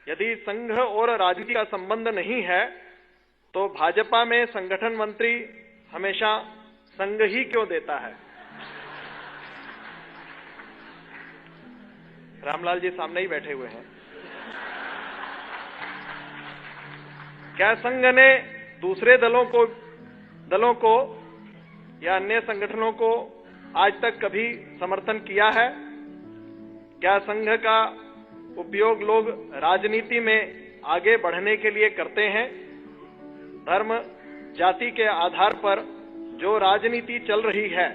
यदि संघ और राजनीति का संबंध नहीं है तो भाजपा में संगठन मंत्री हमेशा संघ ही क्यों देता है? रामलाल जी सामने ही बैठे हुए हैं। क्या संघ ने दूसरे दलों को या अन्य संगठनों को आज तक कभी समर्थन किया है? क्या संघ का उपयोग लोग राजनीति में आगे बढ़ने के लिए करते हैं? धर्म, जाति के आधार पर जो राजनीति चल रही है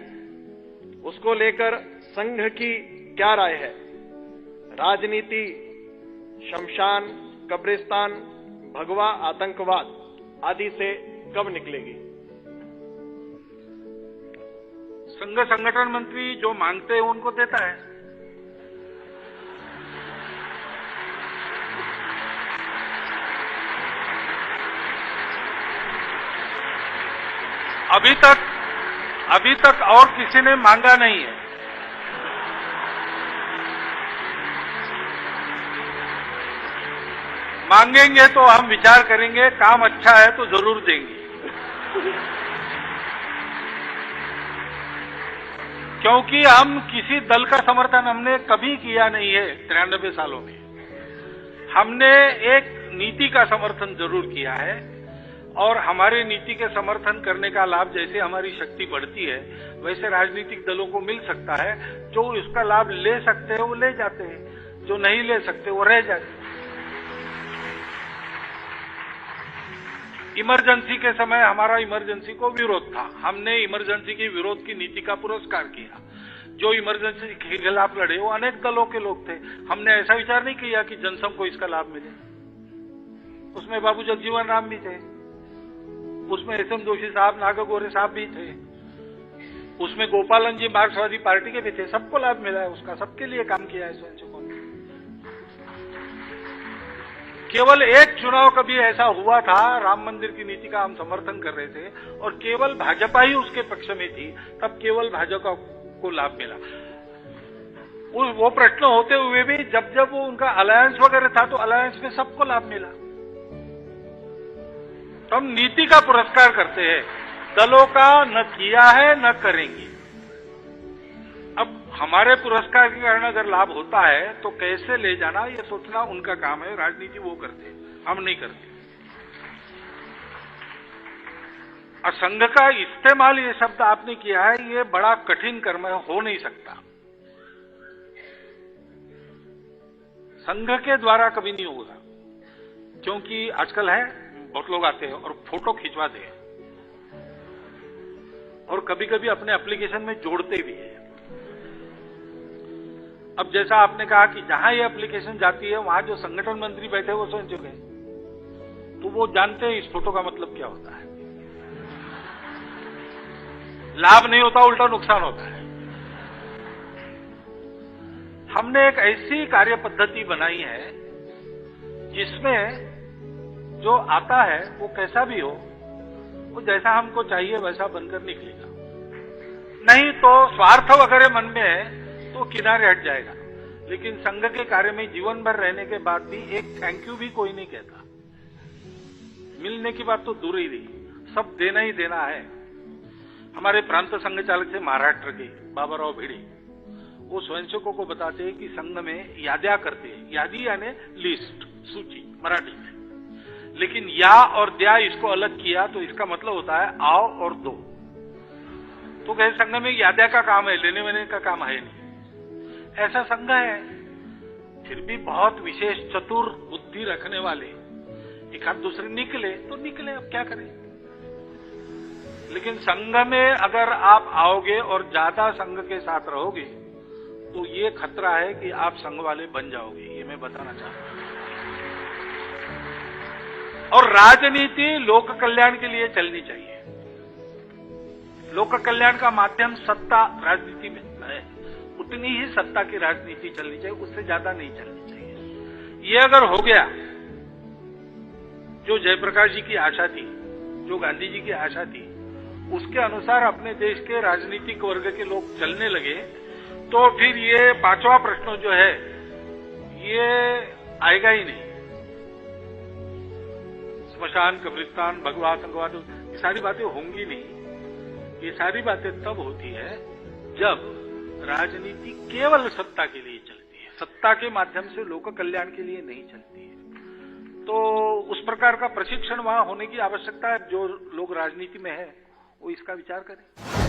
उसको लेकर संघ की क्या राय है? राजनीति शमशान, कब्रिस्तान, भगवा आतंकवाद आदि से कब निकलेगी? संघ संगठन मंत्री जो मांगते हैं उनको देता है। अभी तक और किसी ने मांगा नहीं है। मांगेंगे तो हम विचार करेंगे, काम अच्छा है तो जरूर देंगे। क्योंकि हम किसी दल का समर्थन हमने कभी किया नहीं है। 93 सालों में हमने एक नीति का समर्थन जरूर किया है और हमारे नीति के समर्थन करने का लाभ जैसे हमारी शक्ति बढ़ती है वैसे राजनीतिक दलों को मिल सकता है। जो इसका लाभ ले सकते हैं वो ले जाते हैं, जो नहीं ले सकते वो रह जाते हैं। इमरजेंसी के समय हमारा इमरजेंसी को विरोध था। हमने इमरजेंसी के विरोध की नीति का पुरस्कार किया। जो इमरजेंसी के खिलाफ लड़े वो अनेक दलों के लोग थे। हमने ऐसा विचार नहीं किया कि जनसंघ को इसका लाभ मिले। उसमें बाबू जगजीवन राम भी थे, उसमें एस.एम. जोशी साहब, नागगोरे साहब भी थे, उसमें गोपालन जी मार्क्सवादी पार्टी के भी थे। सबको लाभ मिला है उसका, सबके लिए काम किया है स्वयंसेवकों ने। केवल एक चुनाव कभी ऐसा हुआ था, राम मंदिर की नीति का हम समर्थन कर रहे थे और केवल भाजपा ही उसके पक्ष में थी, तब केवल भाजपा को लाभ मिला। वो प्रश्न होते हुए भी जब वो उनका अलायंस वगैरह था तो अलायंस में सबको लाभ मिला। तो हम नीति का पुरस्कार करते हैं, दलों का न किया है न करेंगे। अब हमारे पुरस्कार के कारण अगर लाभ होता है तो कैसे ले जाना ये सोचना उनका काम है। राजनीति वो करते हैं, हम नहीं करते। और संघ का इस्तेमाल ये शब्द आपने किया है, ये बड़ा कठिन कर्म है, हो नहीं सकता। संघ के द्वारा कभी नहीं होगा, क्योंकि आजकल है बहुत लोग आते हैं और फोटो खिंचवाते हैं और कभी कभी अपने एप्लीकेशन में जोड़ते भी हैं। अब जैसा आपने कहा कि जहां ये एप्लीकेशन जाती है वहां जो संगठन मंत्री बैठे वो स्वयंसेवक हैं, तो वो जानते हैं इस फोटो का मतलब क्या होता है। लाभ नहीं होता, उल्टा नुकसान होता है। हमने एक ऐसी कार्य पद्धति बनाई है जिसमें जो आता है वो कैसा भी हो, वो जैसा हमको चाहिए वैसा बनकर निकलेगा। नहीं तो स्वार्थ वगैरह मन में है तो किनारे हट जाएगा। लेकिन संघ के कार्य में जीवन भर रहने के बाद भी एक थैंक यू भी कोई नहीं कहता। मिलने की बात तो दूर ही रही, सब देना ही देना है। हमारे प्रांत संघ चालक थे महाराष्ट्र के बाबाराव भिड़े, वो स्वयंसेवकों को बताते हैं कि संघ में याद्या करते हैं। यादी यानी लिस्ट, सूची मराठी में। लेकिन या और द्या इसको अलग किया तो इसका मतलब होता है आओ और दो। तो कहे संघ में याद्या का काम है, लेने देने का काम है नहीं। ऐसा संघ है, फिर भी बहुत विशेष चतुर बुद्धि रखने वाले एक आध दूसरे निकले तो निकले, अब क्या करें। लेकिन संघ में अगर आप आओगे और ज्यादा संघ के साथ रहोगे तो ये खतरा है कि आप संघ वाले बन जाओगे, ये मैं बताना चाहता हूं। और राजनीति लोक कल्याण के लिए चलनी चाहिए। लोक कल्याण का माध्यम सत्ता राजनीति में है, उतनी ही सत्ता की राजनीति चलनी चाहिए, उससे ज्यादा नहीं चलनी चाहिए। ये अगर हो गया, जो जयप्रकाश जी की आशा थी, जो गांधी जी की आशा थी, उसके अनुसार अपने देश के राजनीतिक वर्ग के लोग चलने लगे, तो फिर ये पांचवा प्रश्न जो है ये आएगा ही नहीं। स्मशान, कब्रिस्तान, भगवा, संगवाद, ये सारी बातें होंगी नहीं। ये सारी बातें तब होती है जब राजनीति केवल सत्ता के लिए चलती है, सत्ता के माध्यम से लोक कल्याण के लिए नहीं चलती है। तो उस प्रकार का प्रशिक्षण वहां होने की आवश्यकता है। जो लोग राजनीति में है वो इसका विचार करें।